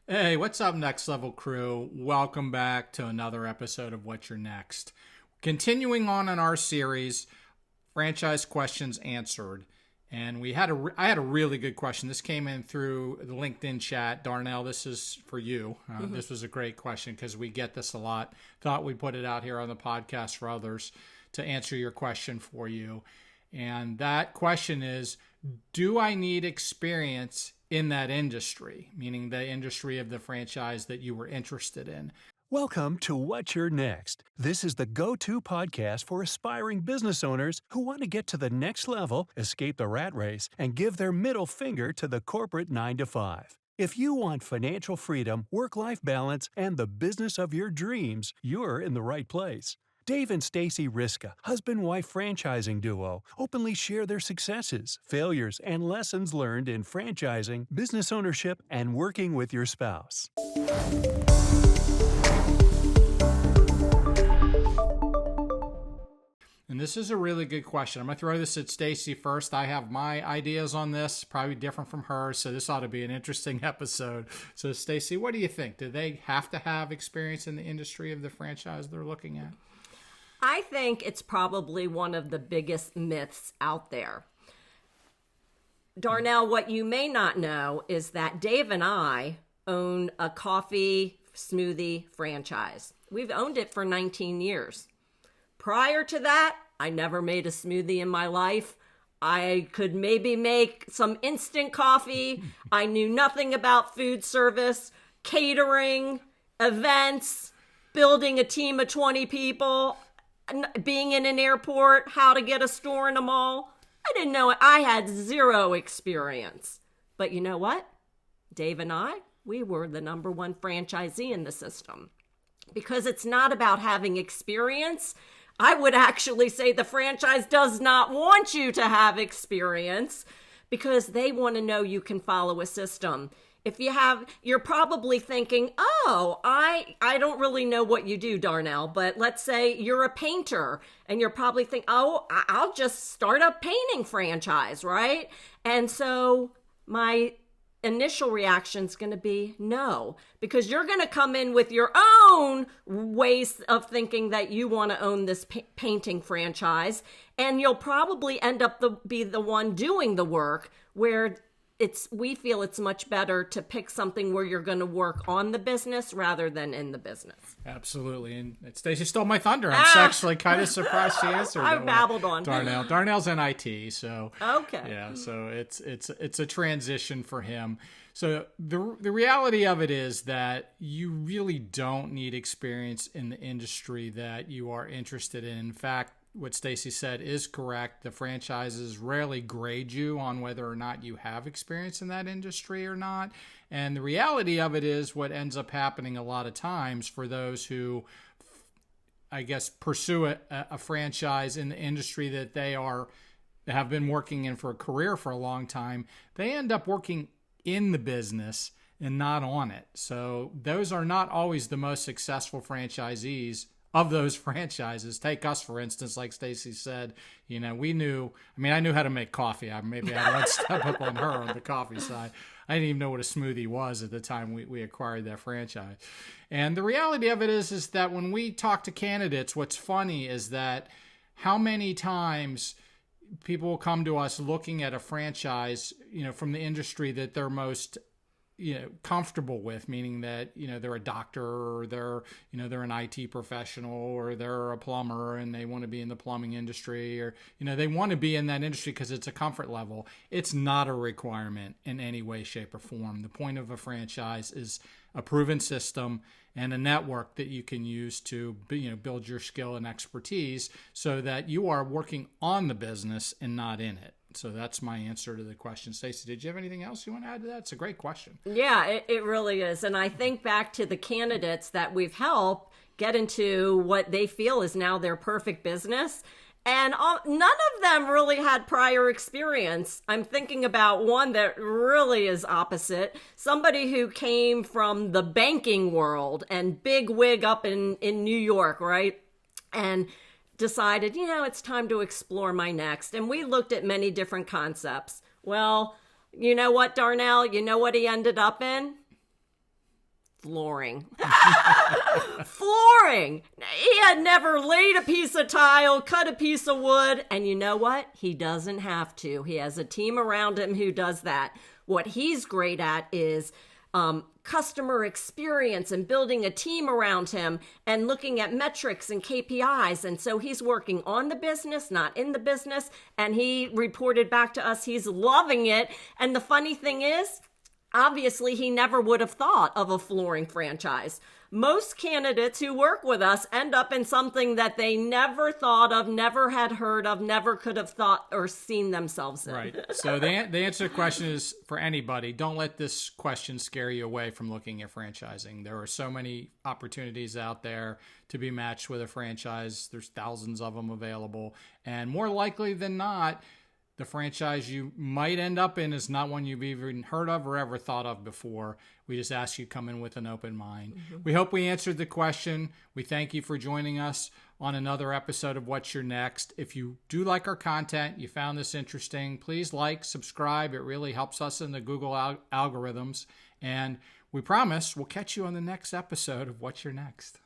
Hey, what's up, Next Level crew? Welcome back to another episode of What's Your Next. Continuing on in our series, Franchise Questions Answered. And I had a really good question. This came in through the LinkedIn chat. Darnell, this is for you. This was a great question because we get this a lot. Thought we'd put it out here on the podcast for others to answer your question for you. And that question is, do I need experience in that industry, meaning the industry of the franchise that you were interested in? Welcome to What's Your Next. This is the go-to podcast for aspiring business owners who want to get to the next level, escape the rat race, and give their middle finger to the corporate 9-to-5. If you want financial freedom, work-life balance, and the business of your dreams, you're in the right place. Dave and Stacy Riska, husband-wife franchising duo, openly share their successes, failures, and lessons learned in franchising, business ownership, and working with your spouse. And this is a really good question. I'm going to throw this at Stacy first. I have my ideas on this, probably different from hers, so this ought to be an interesting episode. So Stacy, what do you think? Do they have to have experience in the industry of the franchise they're looking at? I think it's probably one of the biggest myths out there. Darnell, what you may not know is that Dave and I own a coffee smoothie franchise. We've owned it for 19 years. Prior to that, I never made a smoothie in my life. I could maybe make some instant coffee. I knew nothing about food service, catering, events, building a team of 20 people, being in an airport, how to get a store in a mall. I didn't know it. I had zero experience. But you know what? Dave and I, we were the number one franchisee in the system. Because it's not about having experience. I would actually say the franchise does not want you to have experience because they want to know you can follow a system. If you're probably thinking, oh, I don't really know what you do, Darnell, but let's say you're a painter and you're probably thinking, oh, I'll just start a painting franchise, right? And so my initial reaction is going to be no, because you're going to come in with your own ways of thinking that you want to own this painting franchise, and you'll probably end up be the one doing the work where we feel it's much better to pick something where you're going to work on the business rather than in the business. Absolutely. And Stacy stole my thunder. I'm actually kind of surprised she answered. I babbled on. Darnell's in IT, so okay. Yeah, so it's a transition for him. So the reality of it is that you really don't need experience in the industry that you are interested in. In fact, what Stacy said is correct. The franchises rarely grade you on whether or not you have experience in that industry or not. And the reality of it is what ends up happening a lot of times for those who, I guess, pursue a franchise in the industry that they have been working in for a career for a long time, they end up working in the business and not on it. So those are not always the most successful franchisees of those franchises. Take us, for instance, like Stacy said, I knew how to make coffee. Maybe I had one step up on her on the coffee side. I didn't even know what a smoothie was at the time we acquired that franchise. And the reality of it is that when we talk to candidates, what's funny is that how many times people will come to us looking at a franchise, from the industry that they're most comfortable with, meaning that, they're a doctor or they're an IT professional or they're a plumber and they want to be in the plumbing industry, or, they want to be in that industry because it's a comfort level. It's not a requirement in any way, shape, or form. The point of a franchise is a proven system and a network that you can use to, build your skill and expertise so that you are working on the business and not in it. So that's my answer to the question. Stacy, did you have anything else you want to add to that? It's a great question. Yeah, it really is. And I think back to the candidates that we've helped get into what they feel is now their perfect business. And none of them really had prior experience. I'm thinking about one that really is opposite. Somebody who came from the banking world and big wig up in New York, right? And decided, it's time to explore my next. And we looked at many different concepts. Well, you know what, Darnell? You know what he ended up in? flooring. Flooring! He had never laid a piece of tile, cut a piece of wood, and you know what? He doesn't have to. He has a team around him who does that. What he's great at is customer experience and building a team around him and looking at metrics and KPIs. And so he's working on the business, not in the business. And he reported back to us he's loving it. And the funny thing is, obviously, he never would have thought of a flooring franchise. Most candidates who work with us end up in something that they never thought of, never had heard of, never could have thought or seen themselves in. Right. So the answer to the question is for anybody, don't let this question scare you away from looking at franchising. There are so many opportunities out there to be matched with a franchise. There's thousands of them available. And more likely than not, the franchise you might end up in is not one you've even heard of or ever thought of before. We just ask you come in with an open mind. Mm-hmm. We hope we answered the question. We thank you for joining us on another episode of What's Your Next. If you do like our content, you found this interesting, please like, subscribe. It really helps us in the Google algorithms. And we promise we'll catch you on the next episode of What's Your Next.